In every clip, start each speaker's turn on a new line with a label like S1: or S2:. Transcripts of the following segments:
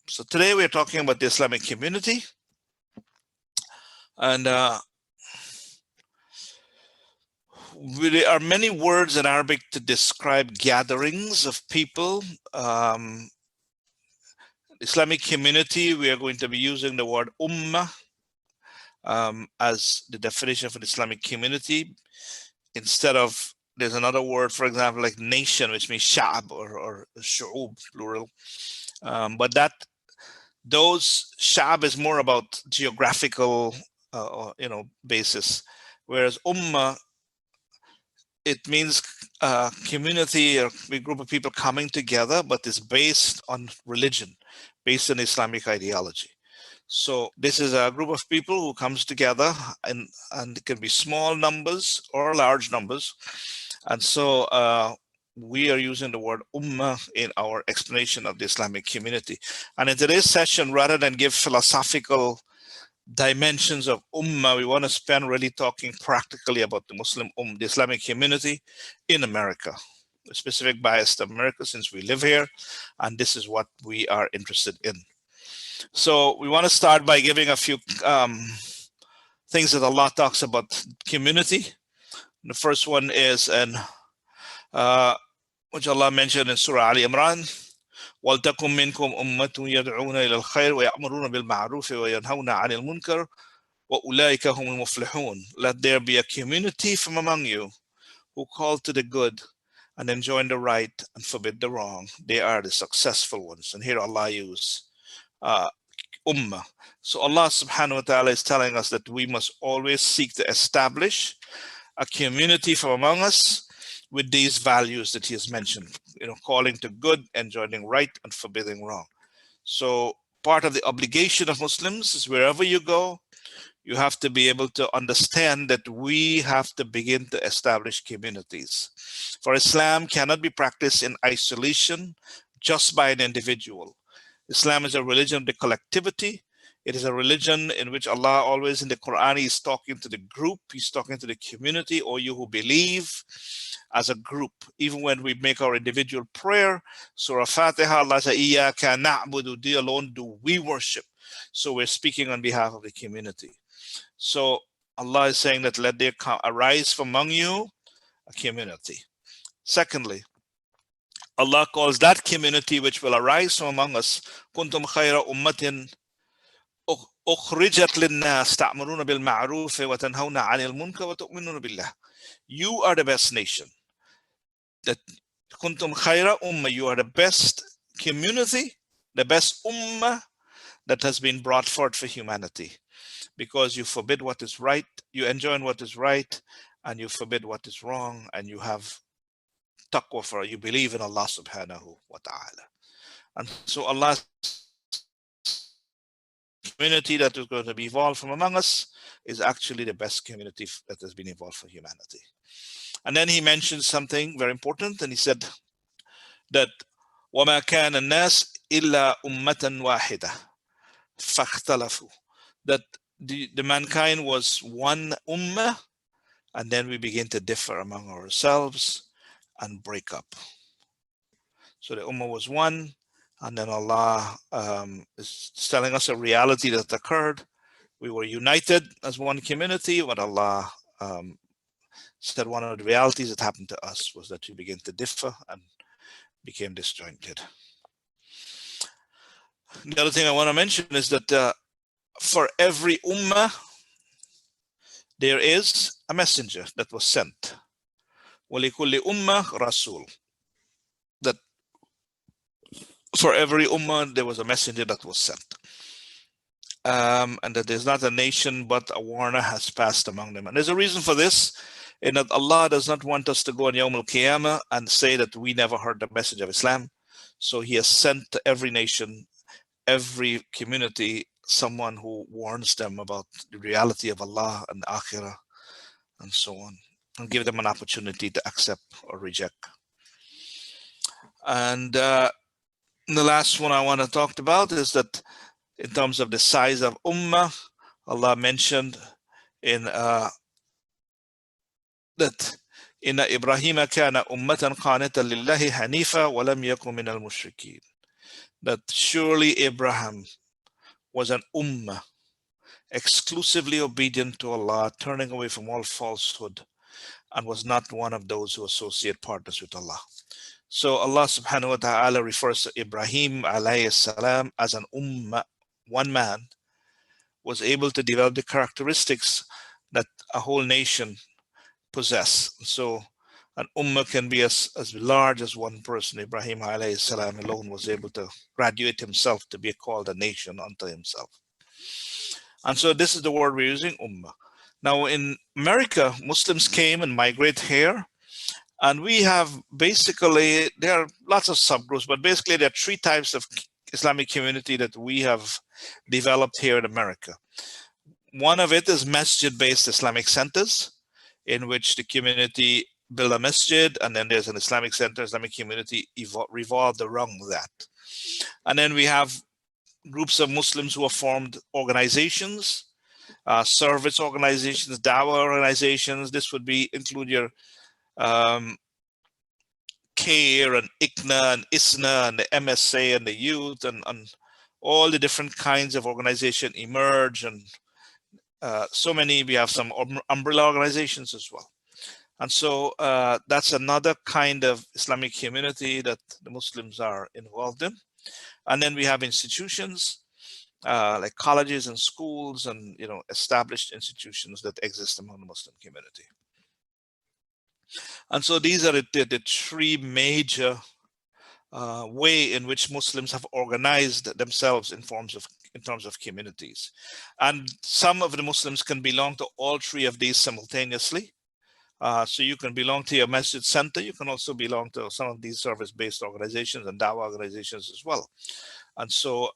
S1: So today we're talking about the Islamic community, and there are many words in Arabic to describe gatherings of people. Islamic community, we are going to be using the word ummah as the definition of an Islamic community, instead of, there's another word, for example, like nation, which means sha'ab or shu'ub, plural. But those sha'ab is more about geographical, basis, whereas ummah, it means community or a group of people coming together, but it's based on religion, based on Islamic ideology. So this is a group of people who comes together, and it can be small numbers or large numbers. And so we are using the word ummah in our explanation of the Islamic community. And in today's session, rather than give philosophical dimensions of ummah, we want to spend really talking practically about the the Islamic community in America, a specific bias to America since we live here, and this is what we are interested in. So we want to start by giving a few things that Allah talks about community. The first one is which Allah mentioned in Surah Ali Imran, وَلْتَكُمْ مِنْكُمْ أُمَّةٌ يَدْعُونَ إِلَى الْخَيْرِ وَيَأْمُرُونَ بِالْمَعْرُوفِ وَيَنْهَوْنَ عَنِ الْمُنْكَرِ وَأُولَٰئِكَ هُمُ الْمُفْلِحُونَ. Let there be a community from among you who call to the good and enjoin the right and forbid the wrong. They are the successful ones. And here Allah used ummah. So Allah subhanahu wa ta'ala is telling us that we must always seek to establish a community from among us with these values that he has mentioned, calling to good, enjoining right, and forbidding wrong. So part of the obligation of Muslims is wherever you go, you have to be able to understand that we have to begin to establish communities. For Islam cannot be practiced in isolation just by an individual. Islam is a religion of the collectivity. It is a religion in which Allah always in the Quran is talking to the group, he's talking to the community, or you who believe, as a group. Even when we make our individual prayer, Surah Fatiha, Allah says, Iyaka na'budu, thee alone do we worship. So we're speaking on behalf of the community. So Allah is saying that let there arise from among you a community. Secondly, Allah calls that community which will arise from among us, kuntum khayra ummatin ukhrijat linnas ta'muruna bil ma'ruf wa tanhauna 'anil munkar wa tu'minuna billah. You are the best nation. That kuntum khayra ummah, you are the best community, the best ummah that has been brought forth for humanity, because you forbid what is right, you enjoin what is right, and you forbid what is wrong, and you have taqwa, for you believe in Allah subhanahu wa ta'ala. And so Allah's community that is going to be evolved from among us is actually the best community that has been evolved for humanity. And then he mentioned something very important, and he said that وَمَا كَانَ النَّاسِ إِلَّا أُمَّةً وَاحِدَةً فَاخْتَلَفُوا. That the mankind was one ummah, and then we begin to differ among ourselves and break up. So the ummah was one, and then Allah is telling us a reality that occurred. We were united as one community, but Allah said one of the realities that happened to us was that we began to differ and became disjointed. The other thing I want to mention is that for every ummah, there is a messenger that was sent. وَلِكُلِّ أُمَّةٍ رَسُولٌ. That for every ummah, there was a messenger that was sent. And that there's not a nation, but a warner has passed among them. And there's a reason for this, in that Allah does not want us to go on Yawm al-Qiyamah and say that we never heard the message of Islam. So he has sent to every nation, every community, someone who warns them about the reality of Allah and Akhirah and so on, and give them an opportunity to accept or reject. And the last one I want to talk about is that in terms of the size of ummah, Allah mentioned in that inna Ibrahim kana ummatan qanitan lillahi hanifa wa lam yakun min al-mushrikeen. that surely Abraham was an ummah, exclusively obedient to Allah, turning away from all falsehood, and was not one of those who associate partners with Allah. So Allah subhanahu wa ta'ala refers to Ibrahim alayhi salam as an ummah, one man, was able to develop the characteristics that a whole nation possess. So an ummah can be as large as one person. Ibrahim alayhi salam alone was able to graduate himself to be called a nation unto himself. And so this is the word we're using, ummah. Now in America, Muslims came and migrate here. And we have basically, there are lots of subgroups, but basically there are three types of Islamic community that we have developed here in America. One of it is masjid-based Islamic centers, in which the community build a masjid, and then there's an Islamic center, Islamic community revolved around that. And then we have groups of Muslims who have formed organizations, service organizations, dawah organizations. This would be include your CARE and ICNA and ISNA and the MSA and the youth and all the different kinds of organization emerge, and so many. We have some umbrella organizations as well. And so that's another kind of Islamic community that the Muslims are involved in. And then we have institutions like colleges and schools and established institutions that exist among the Muslim community. And so these are the three major way in which Muslims have organized themselves in terms of communities. And some of the Muslims can belong to all three of these simultaneously. So you can belong to your masjid center. You can also belong to some of these service-based organizations and dawah organizations as well. And so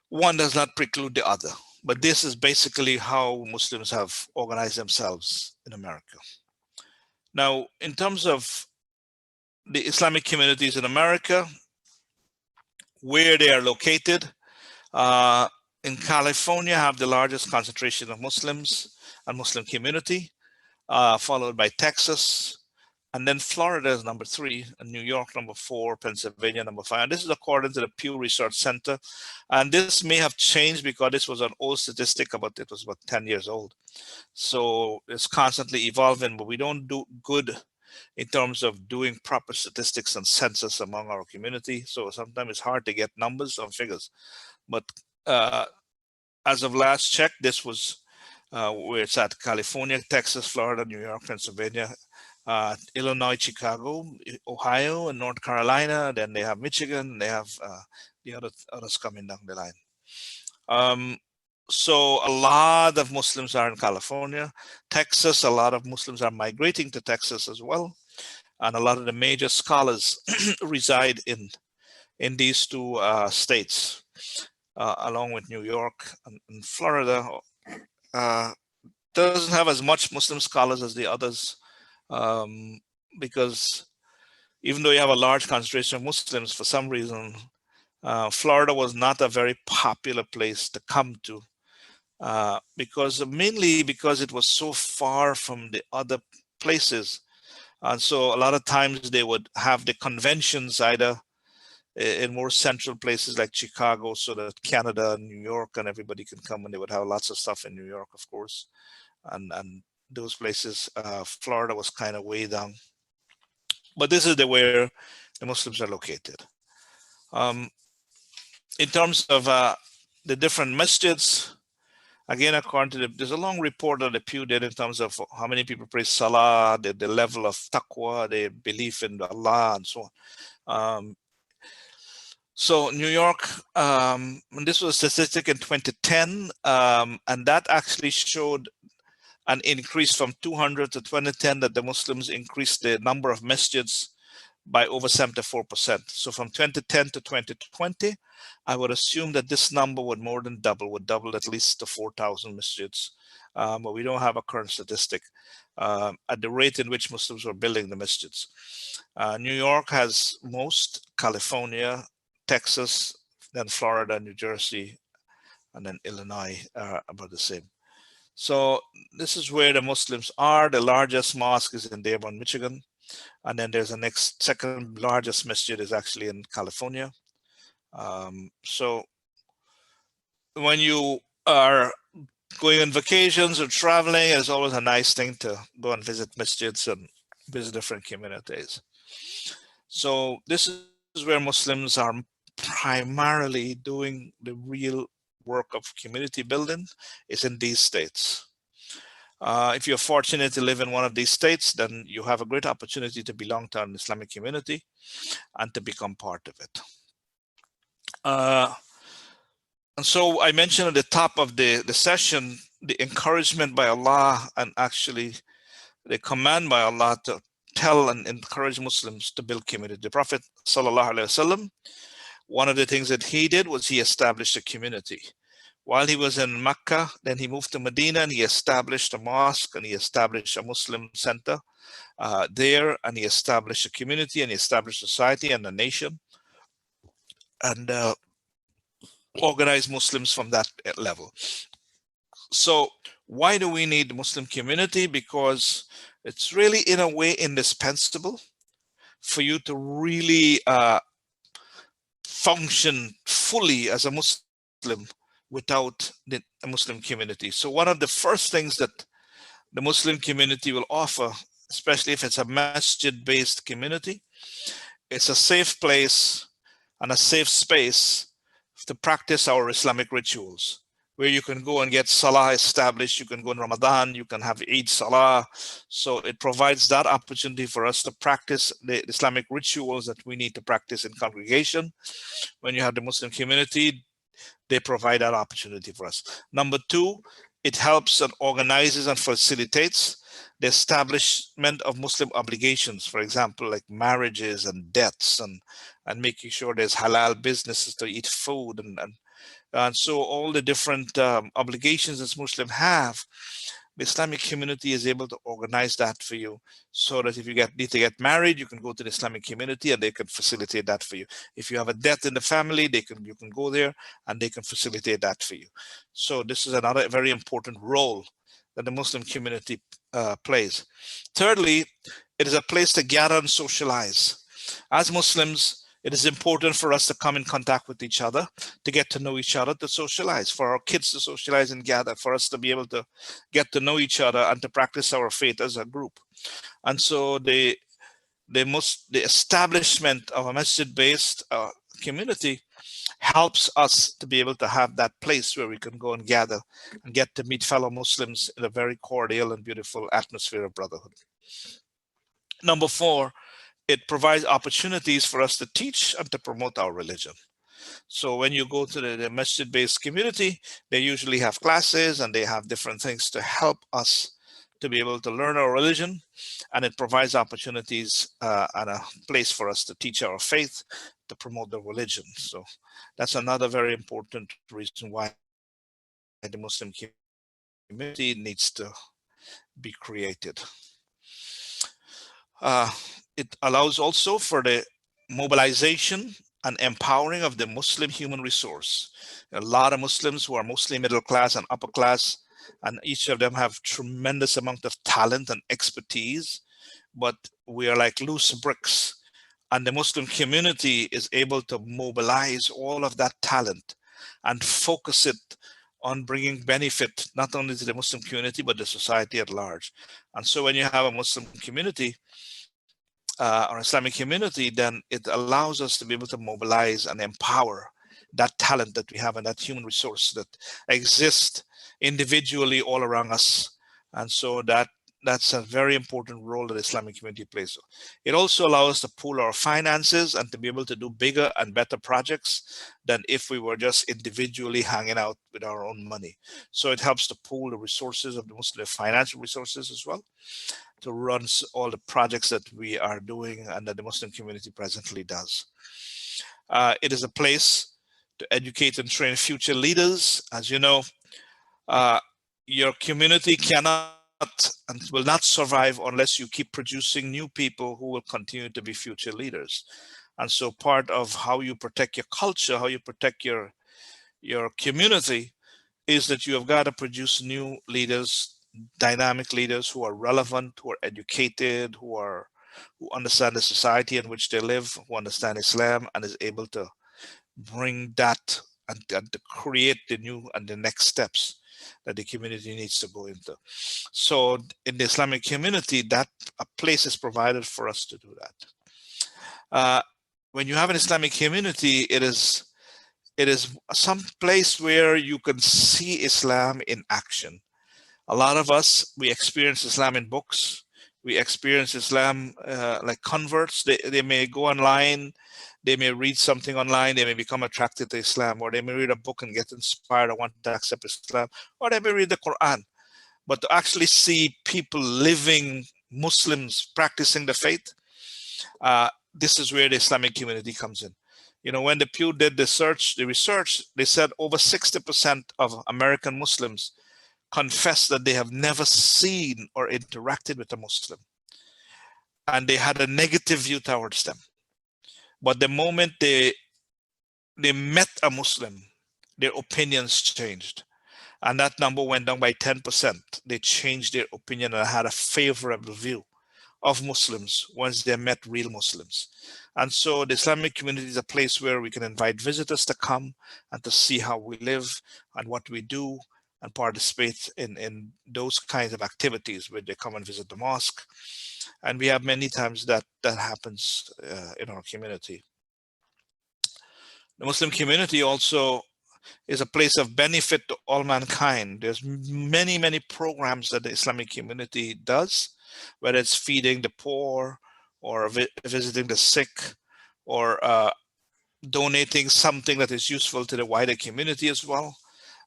S1: one does not preclude the other. But this is basically how Muslims have organized themselves in America. Now, in terms of the Islamic communities in America, where they are located, in California have the largest concentration of Muslims and Muslim community, followed by Texas, and then Florida is number 3, and New York number 4, Pennsylvania number 5. And this is according to the Pew Research Center. And this may have changed because this was an old statistic, it was about 10 years old. So it's constantly evolving, but we don't do good in terms of doing proper statistics and census among our community. So sometimes it's hard to get numbers or figures. But as of last check, this was where it's at: California, Texas, Florida, New York, Pennsylvania, Illinois, Chicago, Ohio, and North Carolina. Then they have Michigan. They have the others coming down the line. So a lot of Muslims are in California. Texas, a lot of Muslims are migrating to Texas as well. And a lot of the major scholars reside in these two states, along with New York and Florida. Doesn't have as much Muslim scholars as the others, because even though you have a large concentration of Muslims, for some reason, Florida was not a very popular place to come to, mainly because it was so far from the other places. And so a lot of times they would have the conventions either in more central places like Chicago, so that Canada and New York and everybody can come, and they would have lots of stuff in New York, of course. And those places, Florida was kind of way down. But this is where the Muslims are located. In terms of the different masjids, again, according to there's a long report that the Pew did in terms of how many people pray Salah, the level of taqwa, their belief in Allah, and so on. So New York, and this was a statistic in 2010, and that actually showed an increase from 200 to 2010, that the Muslims increased the number of masjids by over 74%. So from 2010 to 2020, I would assume that this number would more than double, would double at least to 4,000 masjids. But we don't have a current statistic at the rate in which Muslims were building the masjids. New York has most, California, Texas, then Florida, New Jersey, and then Illinois are about the same. So this is where the Muslims are. The largest mosque is in Dearborn, Michigan. And then there's the next second largest masjid is actually in California. So when you are going on vacations or traveling, it's always a nice thing to go and visit masjids and visit different communities. So this is where Muslims are primarily doing the real work of community building, is in these states. If you're fortunate to live in one of these states, then you have a great opportunity to belong to an Islamic community and to become part of it. And so I mentioned at the top of the session, the encouragement by Allah, and actually the command by Allah to tell and encourage Muslims to build community. The Prophet ﷺ, one of the things that he did was he established a community. While he was in Mecca, then he moved to Medina and he established a mosque and he established a Muslim center there, and he established a community and he established society and a nation, and organized Muslims from that level. So why do we need the Muslim community? Because it's really, in a way, indispensable for you to really function fully as a Muslim without the Muslim community. So one of the first things that the Muslim community will offer, especially if it's a masjid-based community, it's a safe place and a safe space to practice our Islamic rituals, where you can go and get Salah established. You can go in Ramadan, you can have Eid Salah. So it provides that opportunity for us to practice the Islamic rituals that we need to practice in congregation. When you have the Muslim community, they provide that opportunity for us. Number two, it helps and organizes and facilitates the establishment of Muslim obligations, for example, like marriages and deaths, and making sure there's halal businesses to eat food, and so all the different obligations that Muslims have, the Islamic community is able to organize that for you, so that if you need to get married, you can go to the Islamic community and they can facilitate that for you. If you have a death in the family, you can go there and they can facilitate that for you. So this is another very important role that the Muslim community plays. Thirdly, it is a place to gather and socialize. As Muslims, it is important for us to come in contact with each other, to get to know each other, to socialize, for our kids to socialize and gather, for us to be able to get to know each other and to practice our faith as a group. And so the establishment of a masjid-based community helps us to be able to have that place where we can go and gather and get to meet fellow Muslims in a very cordial and beautiful atmosphere of brotherhood. Number four, it provides opportunities for us to teach and to promote our religion. So when you go to the masjid-based community, they usually have classes and they have different things to help us to be able to learn our religion, and it provides opportunities and a place for us to teach our faith, to promote the religion. So that's another very important reason why the Muslim community needs to be created. It allows also for the mobilization and empowering of the Muslim human resource. A lot of Muslims who are mostly middle class and upper class, and each of them have tremendous amount of talent and expertise, but we are like loose bricks. And the Muslim community is able to mobilize all of that talent and focus it on bringing benefit, not only to the Muslim community, but the society at large. And so when you have a Muslim community, or Islamic community, then it allows us to be able to mobilize and empower that talent that we have and that human resource that exists individually all around us. And so that's a very important role that the Islamic community plays. It also allows us to pool our finances and to be able to do bigger and better projects than if we were just individually hanging out with our own money. So it helps to pool the resources of the Muslim, financial resources as well, to run all the projects that we are doing and that the Muslim community presently does. It is a place to educate and train future leaders. As you know, your community cannot and will not survive unless you keep producing new people who will continue to be future leaders. And so part of how you protect your culture, how you protect your community, is that you have got to produce new leaders, dynamic leaders who are relevant, who are educated, who are who understand the society in which they live, who understand Islam, and is able to bring that and to create the new and the next steps that the community needs to go into. So in the Islamic community, that a place is provided for us to do that. When you have an Islamic community, it is some place where you can see Islam in action. A lot of us, we experience Islam in books. We experience Islam like converts. They may go online, they may read something online, they may become attracted to Islam, or they may read a book and get inspired and want to accept Islam, or they may read the Quran. But to actually see people living, Muslims practicing the faith, this is where the Islamic community comes in. You know, when the Pew did the research, they said over 60% of American Muslims confess that they have never seen or interacted with a Muslim, and they had a negative view towards them. But the moment they met a Muslim, their opinions changed, and that number went down by 10%. They changed their opinion and had a favorable view of Muslims once they met real Muslims. And so the Islamic community is a place where we can invite visitors to come and to see how we live and what we do, and participate in those kinds of activities where they come and visit the mosque. And we have many times that happens in our community. The Muslim community also is a place of benefit to all mankind. There's many programs that the Islamic community does, whether it's feeding the poor or visiting the sick, or donating something that is useful to the wider community as well.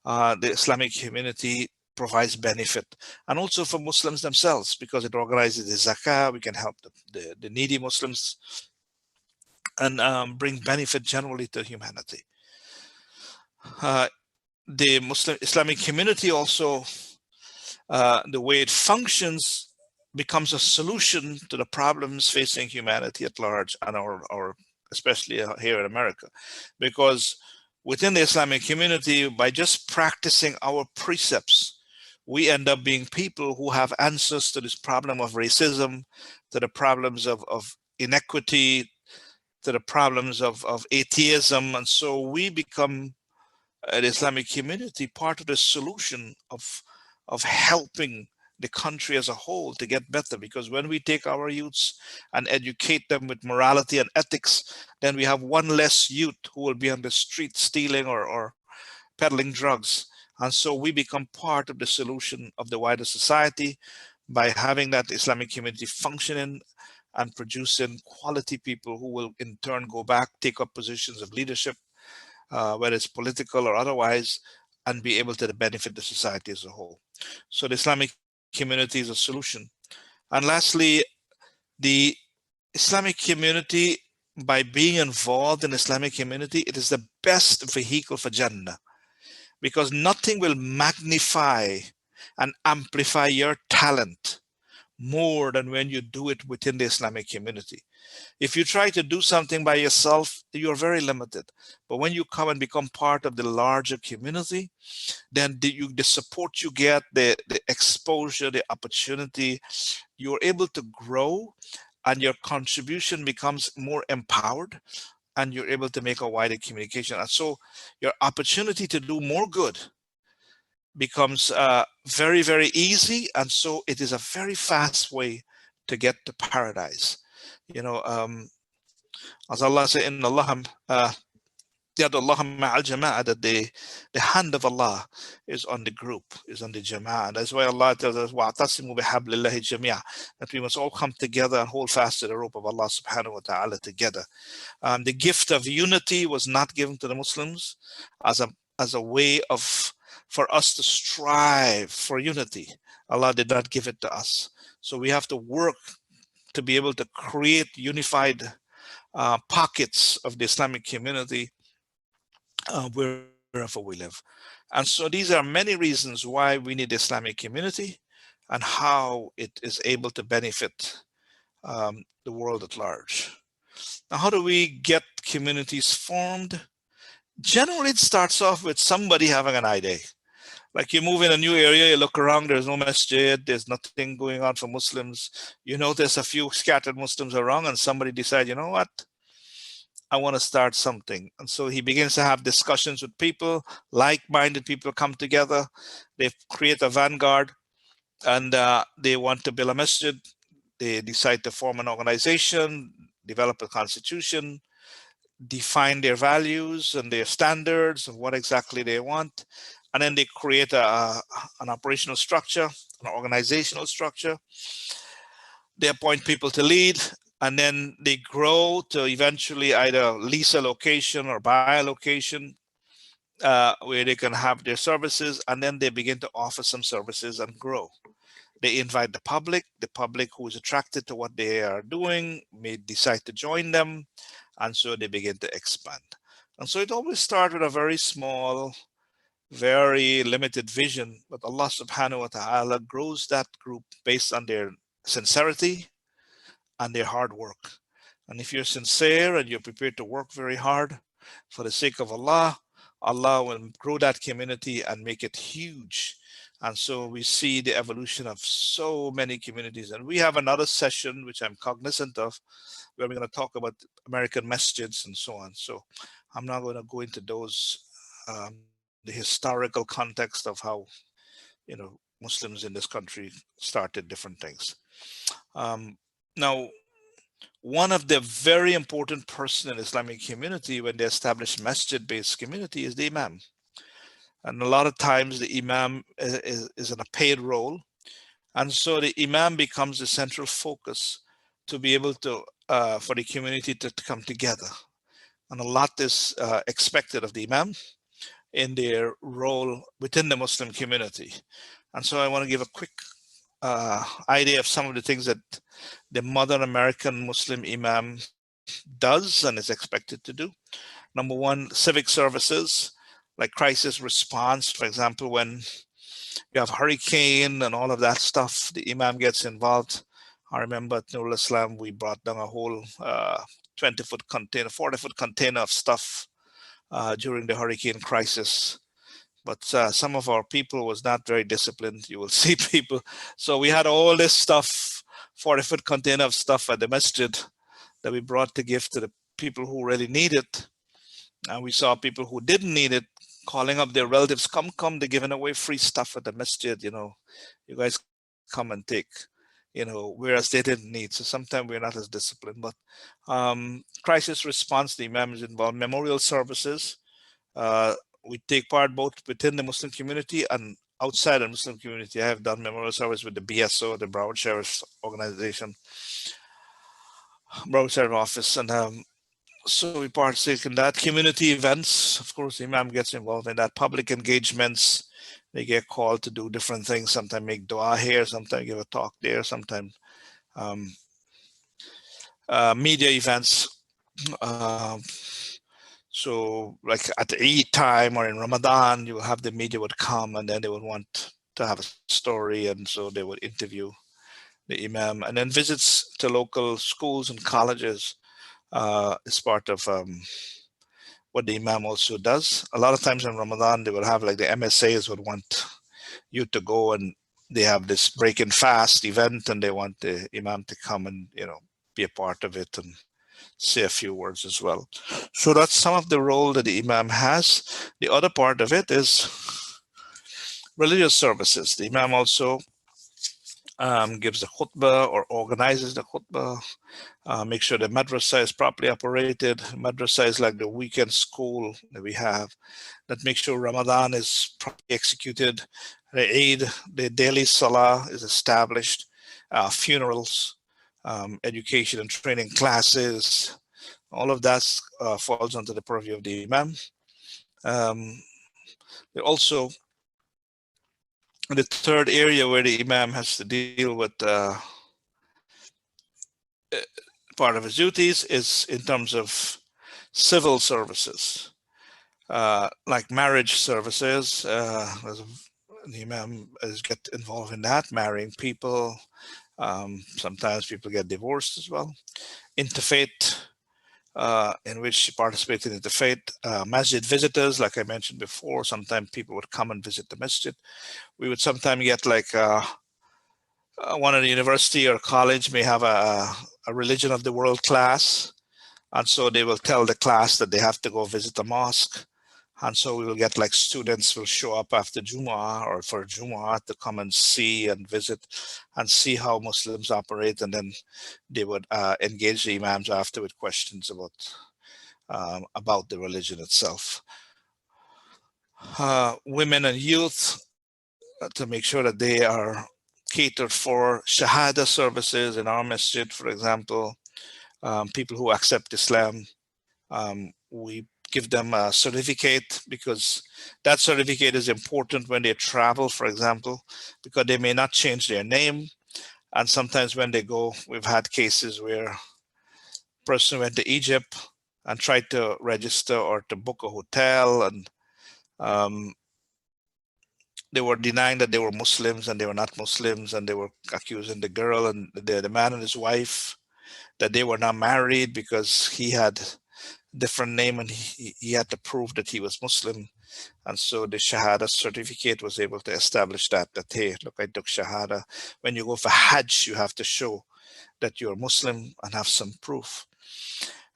S1: The Islamic community provides benefit, and also for Muslims themselves, because it organizes the zakah. We can help the needy Muslims and bring benefit generally to humanity. The Muslim Islamic community also, the way it functions, becomes a solution to the problems facing humanity at large, and our especially here in America, because within the Islamic community, by just practicing our precepts, we end up being people who have answers to this problem of racism, to the problems of inequity, to the problems of atheism. And so we become, the Islamic community, part of the solution of helping the country as a whole to get better. Because when we take our youths and educate them with morality and ethics, then we have one less youth who will be on the street stealing or peddling drugs. And so we become part of the solution of the wider society by having that Islamic community functioning and producing quality people who will in turn go back, take up positions of leadership, whether it's political or otherwise, and be able to benefit the society as a whole. So the Islamic community is a solution. And lastly, the Islamic community, by being involved in Islamic community, it is the best vehicle for Jannah, because nothing will magnify and amplify your talent more than when you do it within the Islamic community. If you try to do something by yourself, you're very limited. But when you come and become part of the larger community, then the support you get, the exposure, the opportunity, you're able to grow, and your contribution becomes more empowered, and you're able to make a wider communication. And so your opportunity to do more good becomes very easy. And so it is a very fast way to get to paradise. You know, as Allah said, in Allah, that the hand of Allah is on the group, is on the jama'ah. That's why Allah tells us, وَاعْتَصِمُوا بِحَبْلِ اللَّهِ جَمِيعًا, that we must all come together and hold fast to the rope of Allah subhanahu wa ta'ala together. The gift of unity was not given to the Muslims as a way for us to strive for unity. Allah did not give it to us. So we have to work to be able to create unified pockets of the Islamic community wherever we live. And so these are many reasons why we need the Islamic community and how it is able to benefit the world at large. Now, how do we get communities formed? Generally, it starts off with somebody having an idea. Like you move in a new area, you look around, there's no masjid, there's nothing going on for Muslims. You notice a few scattered Muslims around, and somebody decides, you know what, I want to start something. And so he begins to have discussions with people, like-minded people come together, they create a vanguard, and they want to build a masjid. They decide to form an organization, develop a constitution, define their values and their standards of what exactly they want. And then they create an operational structure, an organizational structure. They appoint people to lead, and then they grow to eventually either lease a location or buy a location where they can have their services, and then they begin to offer some services and grow. They invite the public who is attracted to what they are doing may decide to join them, and so they begin to expand. And so it always starts with a very small, very limited vision, but Allah subhanahu wa ta'ala grows that group based on their sincerity and their hard work. And if you're sincere and you're prepared to work very hard for the sake of Allah, Allah will grow that community and make it huge. And so we see the evolution of so many communities. And we have another session, which I'm cognizant of, where we're going to talk about American masjids and so on. So I'm not going to go into those, the historical context of how, Muslims in this country started different things. Now, one of the very important person in Islamic community when they establish masjid-based community is the imam. And a lot of times the imam is in a paid role. And so the imam becomes the central focus to be able to, for the community to come together. And a lot is expected of the imam in their role within the Muslim community. And so I want to give a quick idea of some of the things that the modern American Muslim imam does and is expected to do. Number one, civic services like crisis response. For example, when you have hurricane and all of that stuff, the imam gets involved. I remember at Nurul Islam, we brought down a whole 20-foot container, 40-foot container of stuff during the hurricane crisis. But some of our people was not very disciplined. You will see people. So we had all this stuff, 40-foot container of stuff at the masjid that we brought to give to the people who really need it. And we saw people who didn't need it calling up their relatives, come, they're giving away free stuff at the masjid, you guys come and take, whereas they didn't need. So sometimes we're not as disciplined, but crisis response, the imam is involved. Memorial services, we take part both within the Muslim community and outside the Muslim community. I have done memorial service with the BSO, the Broward Sheriff's Organization, Broward Sheriff Office, and so we partake in that. Community events, of course, the imam gets involved in that. Public engagements, they get called to do different things. Sometimes make dua here, sometimes give a talk there, sometimes media events. So like at Eid time or in Ramadan, you will have the media would come and then they would want to have a story, and so they would interview the imam. And then visits to local schools and colleges is part of what the imam also does. A lot of times in Ramadan, they will have like the MSAs would want you to go, and they have this break and fast event, and they want the imam to come and be a part of it and say a few words as well. So that's some of the role that the imam has. The other part of it is religious services. The imam also gives the khutbah or organizes the khutbah, make sure the madrasa is properly operated. Madrasa is like the weekend school that we have that makes sure Ramadan is properly executed. The Eid, the daily salah is established, funerals, education and training classes, all of that falls under the purview of the imam. Also, the third area where the imam has to deal with part of his duties is in terms of civil services, like marriage services. The imam is get involved in that, marrying people. Sometimes people get divorced as well. Interfaith in which she participated in the faith. Masjid visitors, like I mentioned before, sometimes people would come and visit the masjid. We would sometimes get like one at the university or college may have a religion of the world class. And so they will tell the class that they have to go visit the mosque. And so we will get like students will show up after Jumu'ah or for Jumu'ah to come and see and visit and see how Muslims operate. And then they would engage the imams after with questions about the religion itself. Women and youth, to make sure that they are catered for Shahada services in our masjid, for example. People who accept Islam, we give them a certificate because that certificate is important when they travel, for example, because they may not change their name. And sometimes when they go, we've had cases where a person went to Egypt and tried to register or to book a hotel, and they were denying that they were Muslims and they were not Muslims, and they were accusing the girl and the man and his wife that they were not married because he had different name and he had to prove that he was Muslim. And so the Shahada certificate was able to establish that hey, look, I took Shahada. When you go for Hajj, you have to show that you're Muslim and have some proof.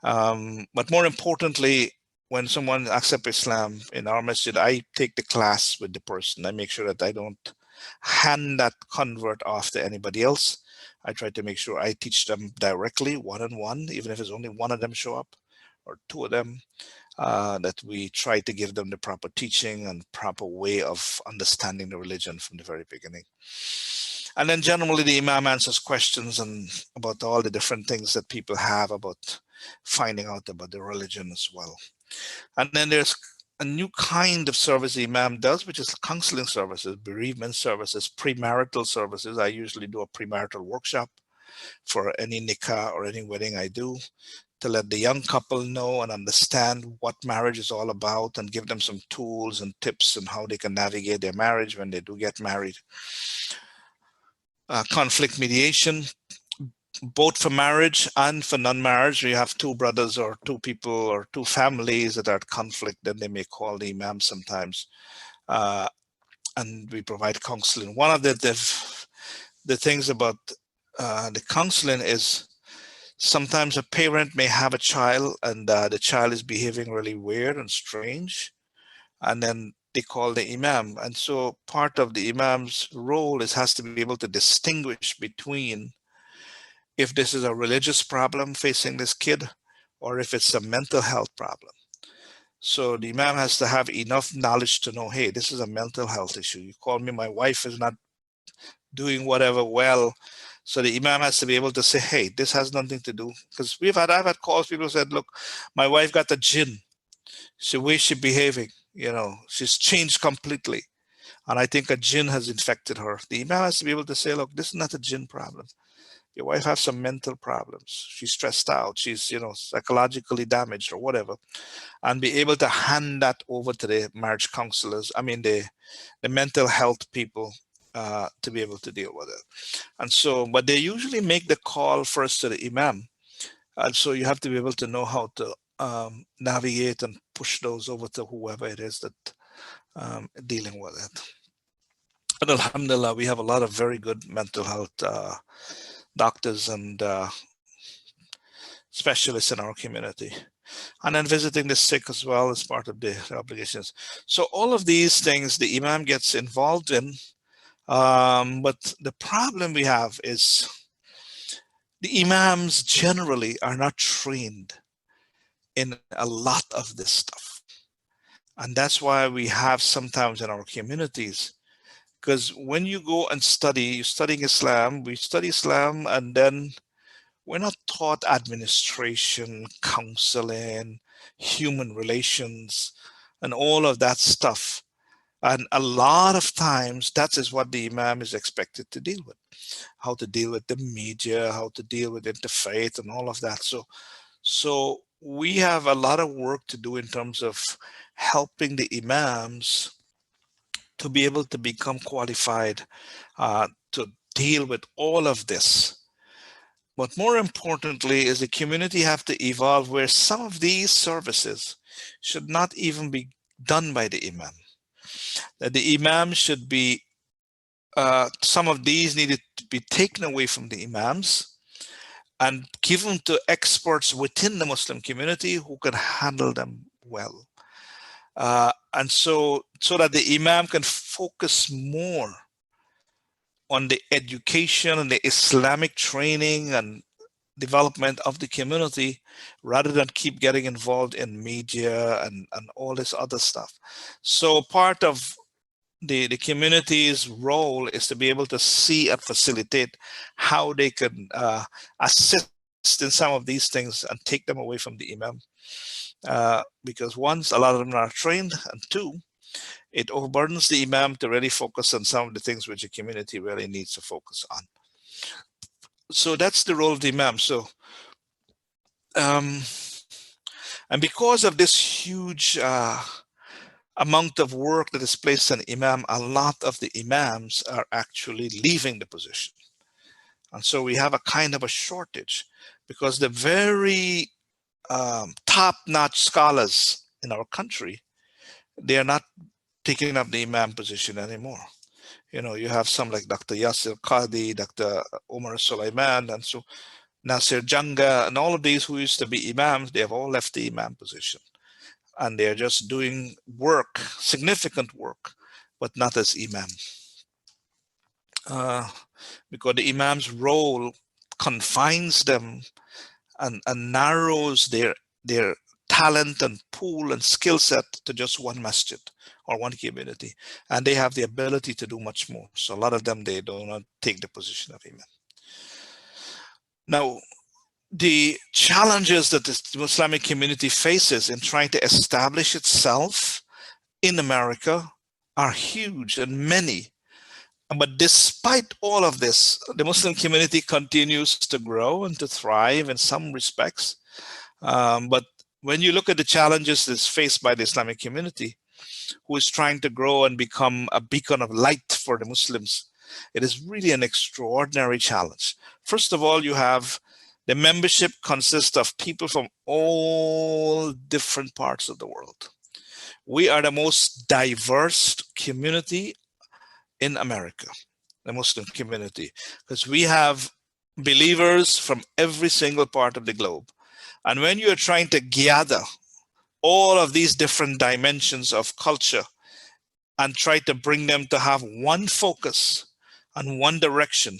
S1: But more importantly, when someone accepts Islam in our masjid, I take the class with the person. I make sure that I don't hand that convert off to anybody else. I try to make sure I teach them directly, one-on-one, even if it's only one of them show up or two of them, that we try to give them the proper teaching and proper way of understanding the religion from the very beginning. And then generally the Imam answers questions and about all the different things that people have about finding out about the religion as well. And then there's a new kind of service the Imam does, which is counseling services, bereavement services, premarital services. I usually do a premarital workshop for any nikah or any wedding I do, to let the young couple know and understand what marriage is all about and give them some tools and tips on how they can navigate their marriage when they do get married. Conflict mediation, both for marriage and for non-marriage. We have two brothers or two people or two families that are at conflict, then they may call the Imam sometimes. And we provide counseling. One of the things about the counseling is sometimes a parent may have a child and the child is behaving really weird and strange, and then they call the Imam. And so part of the Imam's role has to be able to distinguish between if this is a religious problem facing this kid or if it's a mental health problem. So the Imam has to have enough knowledge to know, hey, this is a mental health issue. You call me, my wife is not doing whatever well. So the Imam has to be able to say, hey, this has nothing to do. Because I've had calls, people said, look, my wife got a jinn. The way she's behaving, she's changed completely. And I think a jinn has infected her. The Imam has to be able to say, look, this is not a jinn problem. Your wife has some mental problems. She's stressed out. She's, psychologically damaged or whatever. And be able to hand that over to the marriage counselors, the mental health people, to be able to deal with it. And so, but they usually make the call first to the Imam. And so you have to be able to know how to navigate and push those over to whoever it is that dealing with it. And alhamdulillah, we have a lot of very good mental health doctors and specialists in our community. And then visiting the sick as well as part of the obligations. So all of these things the Imam gets involved in. But the problem we have is the Imams generally are not trained in a lot of this stuff. And that's why we have sometimes in our communities, because when you go and you're studying Islam, we study Islam, and then we're not taught administration, counseling, human relations, and all of that stuff. And a lot of times that is what the Imam is expected to deal with. How to deal with the media, how to deal with interfaith and all of that. So we have a lot of work to do in terms of helping the Imams to be able to become qualified to deal with all of this. But more importantly is the community have to evolve where some of these services should not even be done by the imam. That the imam should be, some of these needed to be taken away from the imams and given to experts within the Muslim community who can handle them well. And so that the imam can focus more on the education and the Islamic training and development of the community rather than keep getting involved in media and all this other stuff. So part of the community's role is to be able to see and facilitate how they can assist in some of these things and take them away from the imam. Because once a lot of them are trained, and two, it overburdens the imam to really focus on some of the things which the community really needs to focus on. So that's the role of the imam. So, and because of this huge amount of work that is placed on imam, a lot of the imams are actually leaving the position. And so we have a kind of a shortage because the very top-notch scholars in our country, they are not taking up the imam position anymore. You know, you have some like Dr. Yasir Qadi, Dr. Umar Sulaiman, and so Nasir Janga, and all of these who used to be imams, they have all left the imam position. And they're just doing work, significant work, but not as imam. Because the imam's role confines them and narrows their talent and pool and skill set to just one masjid or one community. And they have the ability to do much more. So a lot of them, they do not take the position of imam. Now, the challenges that the Islamic community faces in trying to establish itself in America are huge and many. But despite all of this, the Muslim community continues to grow and to thrive in some respects. But when you look at the challenges that's faced by the Islamic community, who is trying to grow and become a beacon of light for the Muslims, it is really an extraordinary challenge. First of all, you have the membership consists of people from all different parts of the world. We are the most diverse community in America, the Muslim community, because we have believers from every single part of the globe. And when you're trying to gather all of these different dimensions of culture and try to bring them to have one focus and one direction,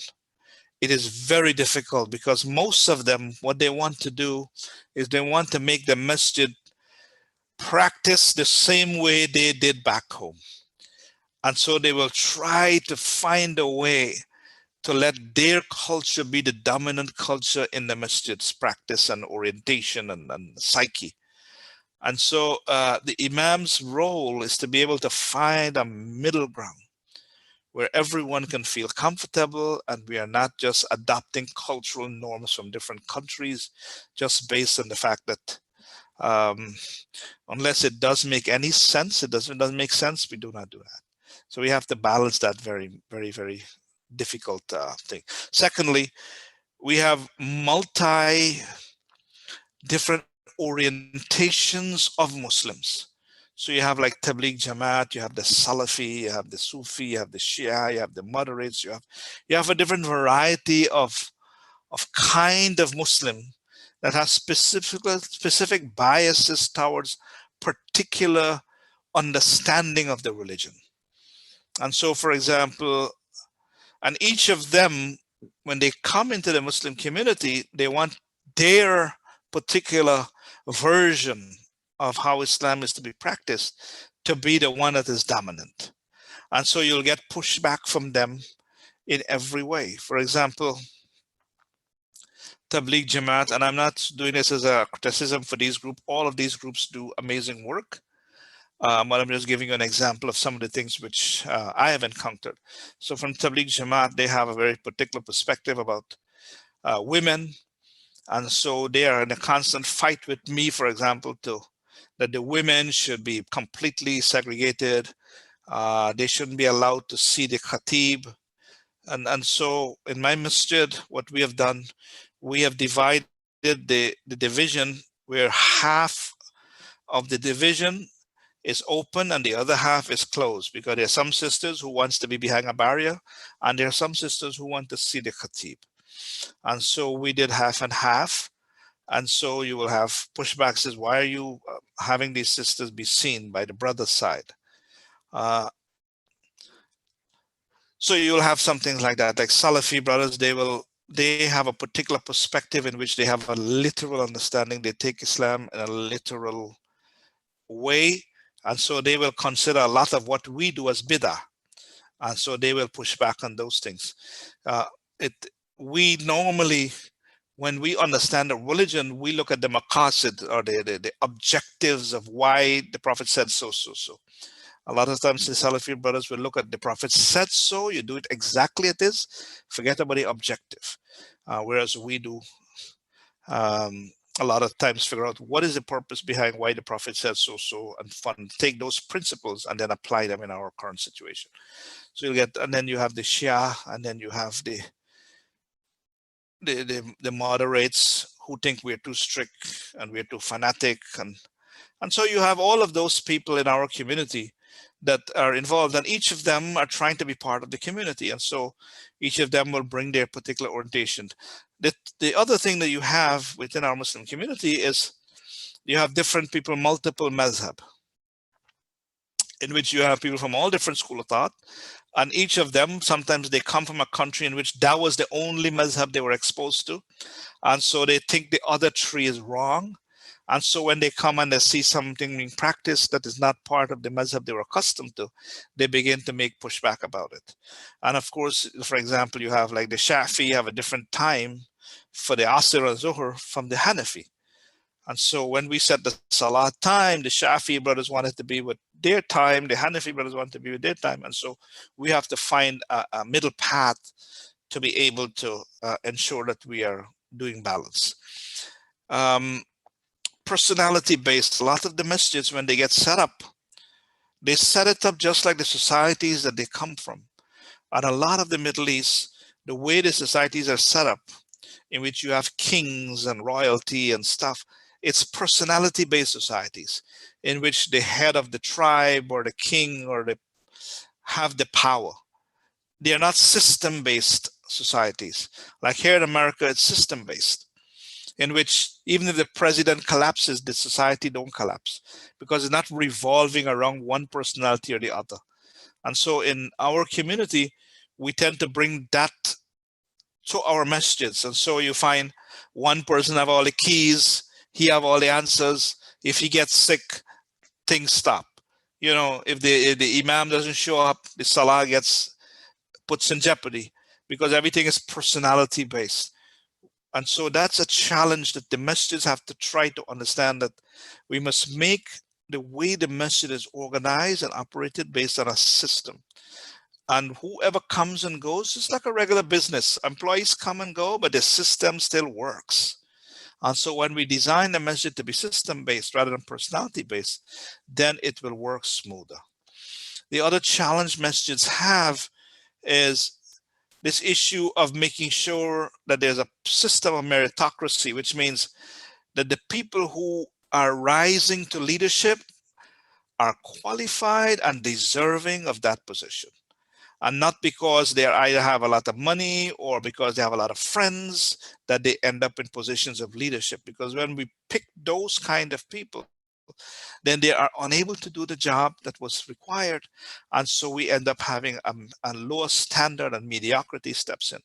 S1: it is very difficult because most of them, what they want to do is they want to make the masjid practice the same way they did back home. And so they will try to find a way to let their culture be the dominant culture in the masjid's practice and orientation and psyche. And so the imam's role is to be able to find a middle ground where everyone can feel comfortable and we are not just adopting cultural norms from different countries just based on the fact that unless it does make any sense, it doesn't make sense, we do not do that. So we have to balance that very, very, very difficult thing. Secondly, we have different orientations of Muslims. So you have like Tabligh Jamaat, you have the Salafi, you have the Sufi, you have the Shia, you have the moderates, you have a different variety of kind of Muslim that has specific biases towards particular understanding of the religion. And so, for example, and each of them, when they come into the Muslim community, they want their particular version of how Islam is to be practiced to be the one that is dominant. And so you'll get pushback from them in every way. For example, Tabligh Jamaat, and I'm not doing this as a criticism for these groups, all of these groups do amazing work. But I'm just giving you an example of some of the things which I have encountered. So from Tabligh Jamaat, they have a very particular perspective about women. And so they are in a constant fight with me, for example, that the women should be completely segregated. They shouldn't be allowed to see the khatib. And so in my masjid, what we have done, we have divided the division where half of the division is open and the other half is closed, because there are some sisters who wants to be behind a barrier and there are some sisters who want to see the khatib. And so we did half and half. And so you will have pushback says, why are you having these sisters be seen by the brother side? So you'll have some things like that, like Salafi brothers, they have a particular perspective in which they have a literal understanding. They take Islam in a literal way. And so they will consider a lot of what we do as bid'ah. And so they will push back on those things. We normally, when we understand the religion, we look at the maqasid, or the objectives of why the Prophet said so. A lot of times the Salafi brothers will look at the Prophet said so, you do it exactly as it is, forget about the objective. Whereas we do a lot of times figure out what is the purpose behind why the Prophet said so, and take those principles and then apply them in our current situation. So you'll get, and then you have the Shia, and then you have the moderates who think we're too strict and we're too fanatic, and so you have all of those people in our community that are involved, and each of them are trying to be part of the community, and so each of them will bring their particular orientation. The other thing that you have within our Muslim community is you have different people, multiple mazhab, in which you have people from all different school of thought, and each of them, sometimes they come from a country in which that was the only mazhab they were exposed to, and so they think the other three is wrong. And so when they come and they see something being practiced that is not part of the mazhab they were accustomed to, they begin to make pushback about it. And of course, for example, you have like the Shafi have a different time for the Asr and Zuhr from the Hanafi. And so when we set the Salah time, the Shafi brothers wanted to be with their time, the Hanafi brothers wanted to be with their time. And so we have to find a middle path to be able to ensure that we are doing balance. Personality based, a lot of the masjids, when they get set up, they set it up just like the societies that they come from. And a lot of the Middle East, the way the societies are set up, in which you have kings and royalty and stuff, it's personality based societies in which the head of the tribe or the king or the have the power. They are not system based societies. Like here in America, it's system based, in which even if the president collapses, the society don't collapse, because it's not revolving around one personality or the other. And so in our community, we tend to bring that to our masjids. And so you find one person have all the keys, he have all the answers. If he gets sick, things stop. You know, if the imam doesn't show up, the salah puts in jeopardy, because everything is personality based. And so that's a challenge that the masjids have to try to understand, that we must make the way the masjid is organized and operated based on a system. And whoever comes and goes is like a regular business. Employees come and go, but the system still works. And so when we design the masjid to be system-based rather than personality-based, then it will work smoother. The other challenge masjids have is this issue of making sure that there's a system of meritocracy, which means that the people who are rising to leadership are qualified and deserving of that position. And not because they either have a lot of money or because they have a lot of friends that they end up in positions of leadership. Because when we pick those kind of people, then they are unable to do the job that was required. And so we end up having a lower standard, and mediocrity steps in.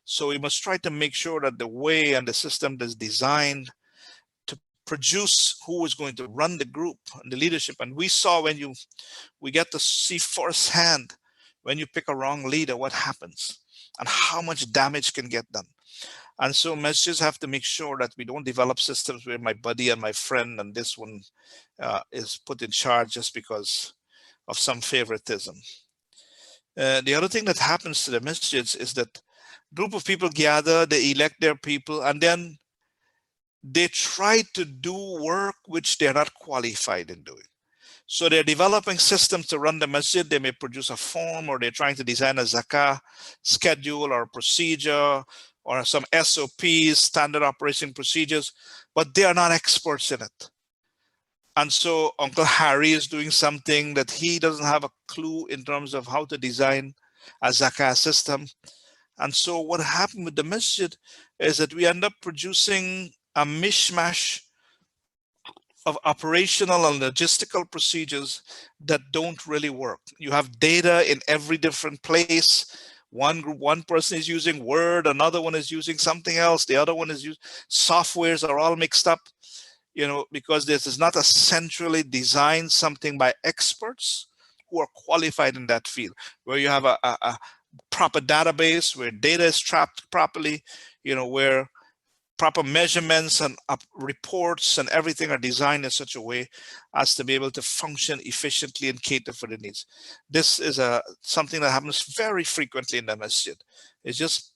S1: So we must try to make sure that the way and the system is designed to produce who is going to run the group and the leadership. And we saw we get to see firsthand when you pick a wrong leader, what happens and how much damage can get done. And so masjids have to make sure that we don't develop systems where my buddy and my friend and this one is put in charge just because of some favoritism. The other thing that happens to the masjids is that group of people gather, they elect their people, and then they try to do work which they're not qualified in doing. So they're developing systems to run the masjid. They may produce a form, or they're trying to design a zakah schedule or procedure, or some SOPs, standard operating procedures, but they are not experts in it. And so Uncle Harry is doing something that he doesn't have a clue in terms of how to design a zakah system. And so what happened with the masjid is that we end up producing a mishmash of operational and logistical procedures that don't really work. You have data in every different place. One group, one person is using Word, another one is using something else, the other one is using softwares are all mixed up, because this is not a centrally designed something by experts who are qualified in that field, where you have a proper database, where data is trapped properly, where proper measurements and reports and everything are designed in such a way as to be able to function efficiently and cater for the needs. This is something that happens very frequently in the masjid. It's just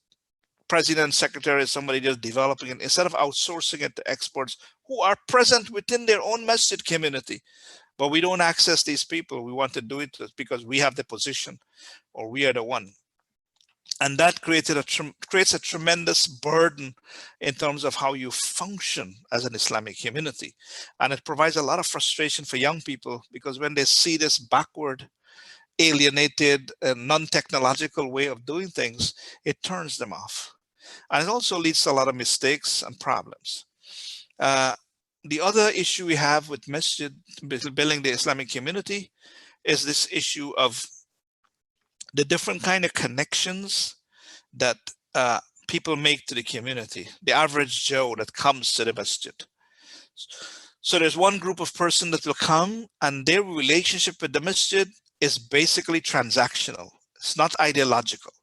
S1: president, secretary, somebody just developing it instead of outsourcing it to experts who are present within their own masjid community. But we don't access these people. We want to do it because we have the position or we are the one. And that creates a tremendous burden in terms of how you function as an Islamic community. And it provides a lot of frustration for young people because when they see this backward, alienated, non-technological way of doing things, it turns them off. And it also leads to a lot of mistakes and problems. The other issue we have with masjid, building the Islamic community, is this issue of the different kind of connections that people make to the community, the average Joe that comes to the masjid. So there's one group of person that will come and their relationship with the masjid is basically transactional. It's not ideological.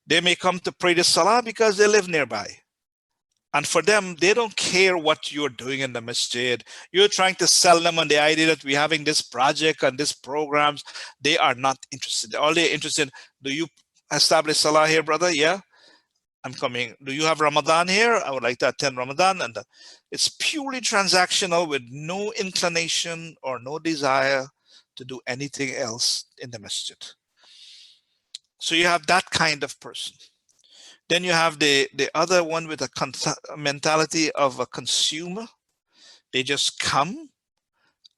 S1: They may come to pray the salah because they live nearby. And for them, they don't care what you're doing in the masjid. You're trying to sell them on the idea that we're having this project and this programs. They are not interested. All they're interested, do you establish salah here, brother? Yeah, I'm coming. Do you have Ramadan here? I would like to attend Ramadan. And it's purely transactional with no inclination or no desire to do anything else in the masjid. So you have that kind of person. Then you have the other one with a mentality of a consumer. They just come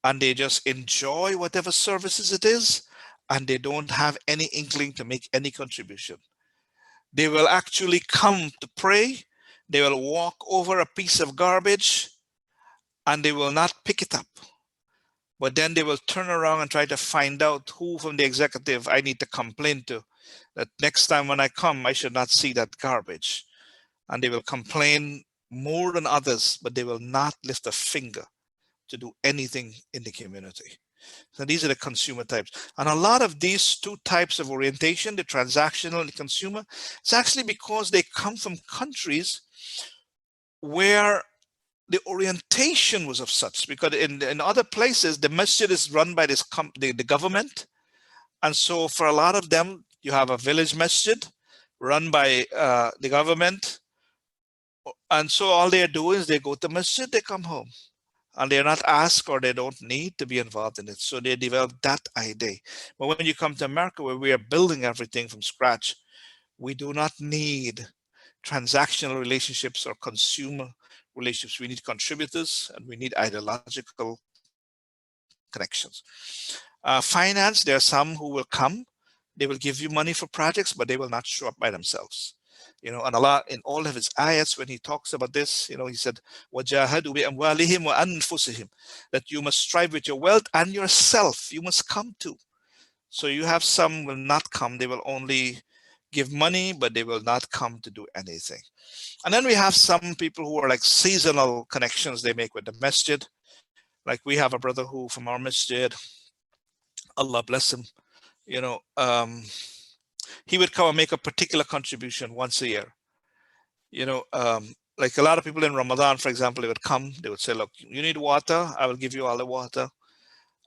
S1: and they just enjoy whatever services it is, and they don't have any inkling to make any contribution. They will actually come to pray. They will walk over a piece of garbage and they will not pick it up. But then they will turn around and try to find out who from the executive I need to complain to, that next time when I come, I should not see that garbage. And they will complain more than others, but they will not lift a finger to do anything in the community. So these are the consumer types. And a lot of these two types of orientation, the transactional and the consumer, it's actually because they come from countries where the orientation was of such, because in other places, the masjid is run by the government. And so for a lot of them, you have a village masjid run by the government. And so all they do is they go to masjid, they come home. And they're not asked or they don't need to be involved in it. So they develop that idea. But when you come to America, where we are building everything from scratch, we do not need transactional relationships or consumer relationships. We need contributors and we need ideological connections. Finance, there are some who will come, they will give you money for projects, but they will not show up by themselves. And a lot in all of his ayats, when he talks about this, he said, وَجَاهَدُوا بِأَمْوَالِهِمْ وَأَنفُسِهِمْ, that you must strive with your wealth and yourself. You must come too. So you have some will not come. They will only give money, but they will not come to do anything. And then we have some people who are like seasonal connections they make with the masjid. Like we have a brother who from our masjid, Allah bless him, he would come and make a particular contribution once a year. Like a lot of people in Ramadan, for example, they would come, they would say, look, you need water, I will give you all the water.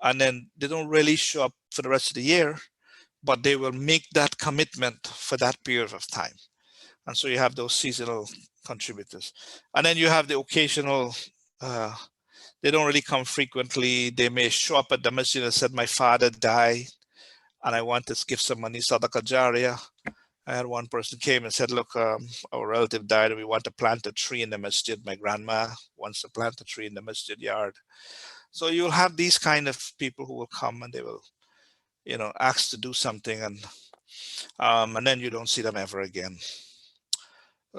S1: And then they don't really show up for the rest of the year, but they will make that commitment for that period of time. And so you have those seasonal contributors. And then you have the occasional, they don't really come frequently. They may show up at the masjid and said, my father died and I want to give some money, sadaqah jariyah. I had one person came and said, look, our relative died and we want to plant a tree in the masjid. My grandma wants to plant a tree in the masjid yard. So you'll have these kind of people who will come and they will, ask to do something, and then you don't see them ever again.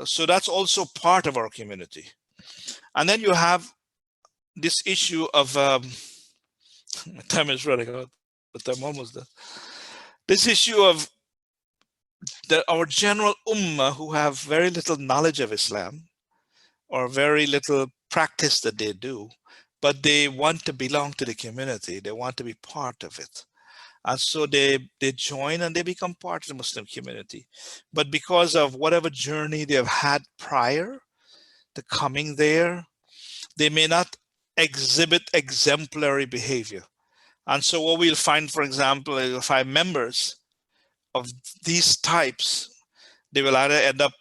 S1: So that's also part of our community. And then you have this issue of, my time is running out, but I'm almost done. This issue of our general ummah who have very little knowledge of Islam or very little practice that they do, but they want to belong to the community. They want to be part of it. And so they join and they become part of the Muslim community. But because of whatever journey they have had prior to coming there, they may not exhibit exemplary behavior. And so what we'll find, for example, you'll find members of these types, they will either end up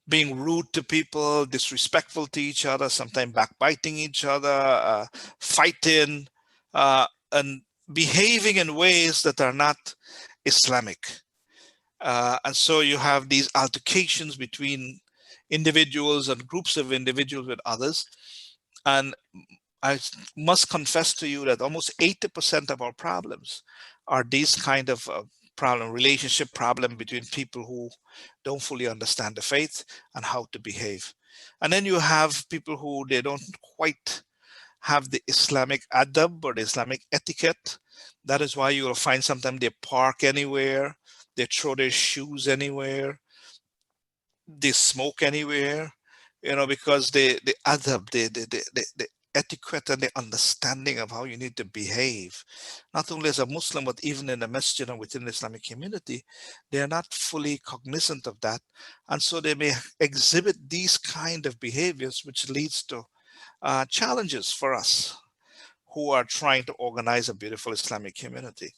S1: being rude to people, disrespectful to each other, sometimes backbiting each other, fighting, and behaving in ways that are not Islamic. And so you have these altercations between individuals and groups of individuals with others. And I must confess to you that almost 80% of our problems are these kind of relationship problem between people who don't fully understand the faith and how to behave. And then you have people who they don't quite have the Islamic adab or the Islamic etiquette. That is why you will find sometimes they park anywhere, they throw their shoes anywhere, they smoke anywhere, because the adab, the etiquette and the understanding of how you need to behave, not only as a Muslim, but even in the masjid and within the Islamic community, they are not fully cognizant of that. And so they may exhibit these kind of behaviors, which leads to challenges for us who are trying to organize a beautiful Islamic community.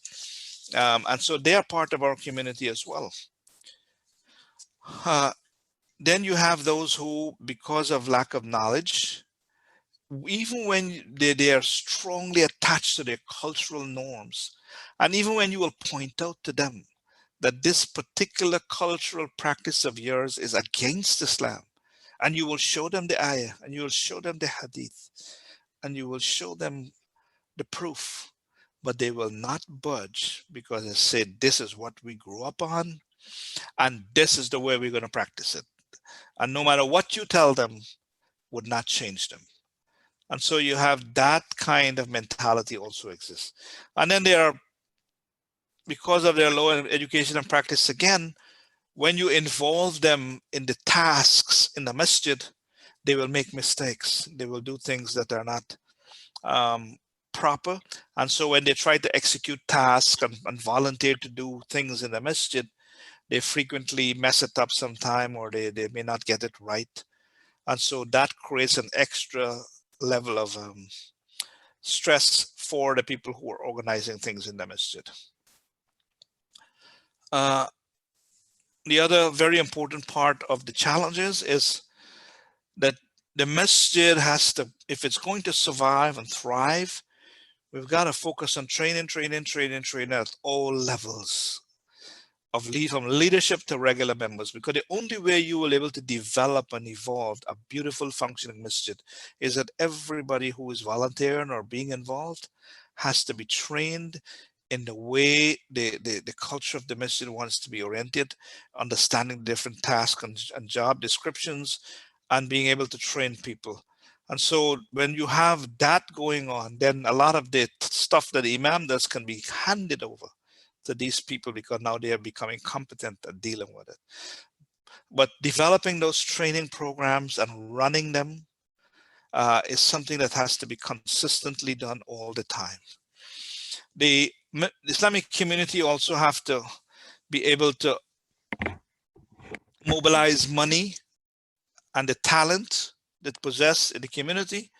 S1: And so they are part of our community as well. Then you have those who, because of lack of knowledge, even when they are strongly attached to their cultural norms, and even when you will point out to them that this particular cultural practice of yours is against Islam, and you will show them the ayah, and you will show them the hadith, and you will show them the proof, but they will not budge because they say, this is what we grew up on, and this is the way we're going to practice it. And no matter what you tell them, would not change them. And so you have that kind of mentality also exists. And then they are, because of their low education and practice, again, when you involve them in the tasks in the masjid, they will make mistakes. They will do things that are not proper. And so when they try to execute tasks and volunteer to do things in the masjid, they frequently mess it up sometime, or they may not get it right. And so that creates an extra level of stress for the people who are organizing things in the masjid. The other very important part of the challenges is that the masjid has to, if it's going to survive and thrive, we've got to focus on training at all levels of from leadership to regular members, because the only way you will be able to develop and evolve a beautiful functioning masjid is that everybody who is volunteering or being involved has to be trained in the way the culture of the masjid wants to be oriented, understanding different tasks and job descriptions, and being able to train people. And so when you have that going on, then a lot of the stuff that the imam does can be handed over to these people, because now they are becoming competent at dealing with it. But developing those training programs and running them is something that has to be consistently done all the time. The Islamic community also have to be able to mobilize money and the talent that possess in the community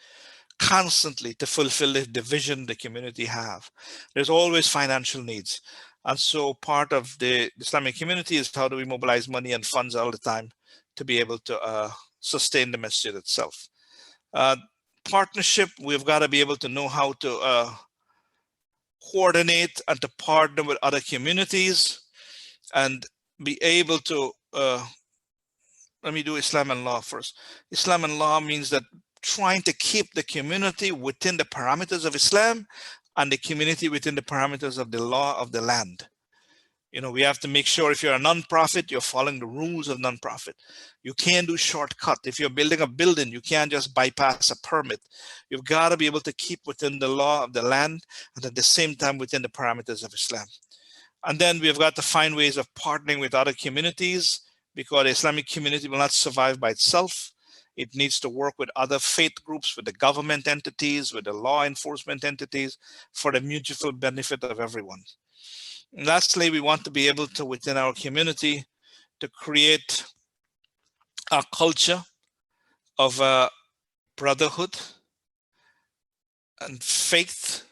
S1: constantly to fulfill the vision the community have. There's always financial needs. And so part of the Islamic community is how do we mobilize money and funds all the time to be able to sustain the masjid itself. Partnership, we've got to be able to know how to coordinate and to partner with other communities and be able to, let me do Islam and law first. Islam and law means that trying to keep the community within the parameters of Islam and the community within the parameters of the law of the land. You know, we have to make sure if you're a nonprofit, you're following the rules of nonprofit. You can't do shortcut. If you're building a building, you can't just bypass a permit. You've got to be able to keep within the law of the land and at the same time within the parameters of Islam. And then we've got to find ways of partnering with other communities, because the Islamic community will not survive by itself. It needs to work with other faith groups, with the government entities, with the law enforcement entities, for the mutual benefit of everyone. And lastly, we want to be able to, within our community, to create a culture of brotherhood and faith,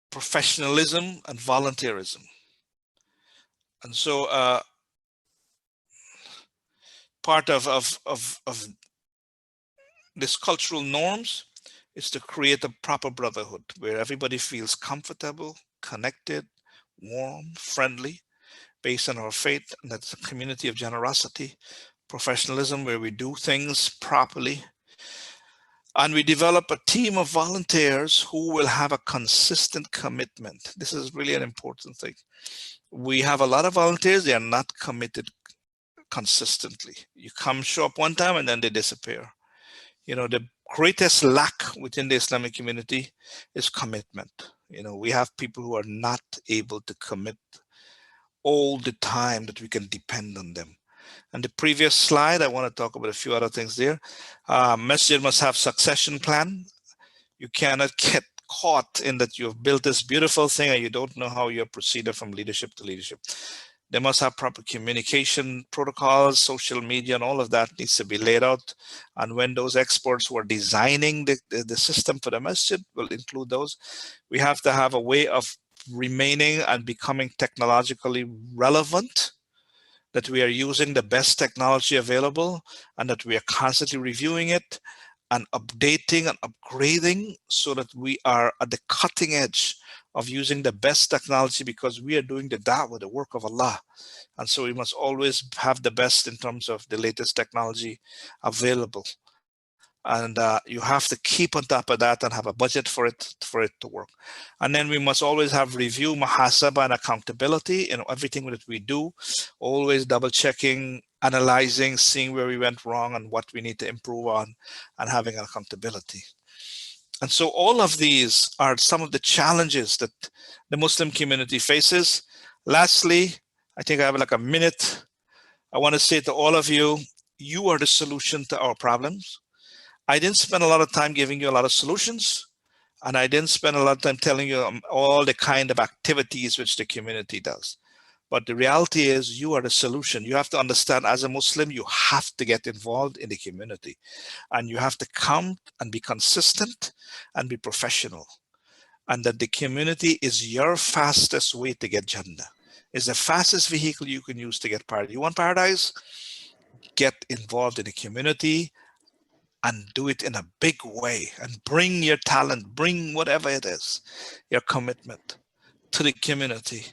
S1: professionalism, and volunteerism. And so part of this cultural norms is to create a proper brotherhood where everybody feels comfortable, connected, warm, friendly, based on our faith, and that's a community of generosity, professionalism, where we do things properly. And we develop a team of volunteers who will have a consistent commitment. This is really an important thing. We have a lot of volunteers, they are not committed consistently. You come, show up one time, and then they disappear. You know, the greatest lack within the Islamic community is commitment. You know, we have people who are not able to commit all the time that we can depend on them. And the previous slide, I want to talk about a few other things there. Masjid must have succession plan. You cannot get caught in that you've built this beautiful thing and you don't know how you're proceeded from leadership to leadership. They must have proper communication protocols, social media, and all of that needs to be laid out. And when those experts who are designing the system for the masjid will include those, we have to have a way of remaining and becoming technologically relevant, that we are using the best technology available and that we are constantly reviewing it and updating and upgrading so that we are at the cutting edge of using the best technology, because we are doing the da'wah, the work of Allah. And so we must always have the best in terms of the latest technology available. And you have to keep on top of that and have a budget for it to work. And then we must always have review, muhasaba, and accountability in everything that we do, always double checking, analyzing, seeing where we went wrong and what we need to improve on, and having accountability. And so all of these are some of the challenges that the Muslim community faces. Lastly, I think I have like a minute. I want to say to all of you, you are the solution to our problems. I didn't spend a lot of time giving you a lot of solutions, and I didn't spend a lot of time telling you all the kind of activities which the community does. But the reality is you are the solution. You have to understand, as a Muslim, you have to get involved in the community, and you have to come and be consistent and be professional, and that the community is your fastest way to get Jannah. It's the fastest vehicle you can use to get paradise. You want paradise? Get involved in the community and do it in a big way, and bring your talent, bring whatever it is, your commitment to the community,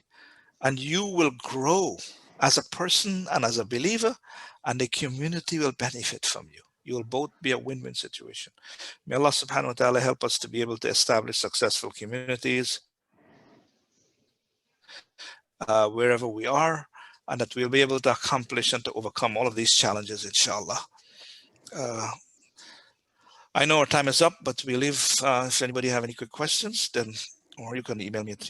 S1: and you will grow as a person and as a believer, and the community will benefit from you. You will both be a win-win situation. May Allah subhanahu wa ta'ala help us to be able to establish successful communities wherever we are, and that we'll be able to accomplish and to overcome all of these challenges, inshallah. I know our time is up, but we leave. If anybody have any quick questions, then, or you can email me at,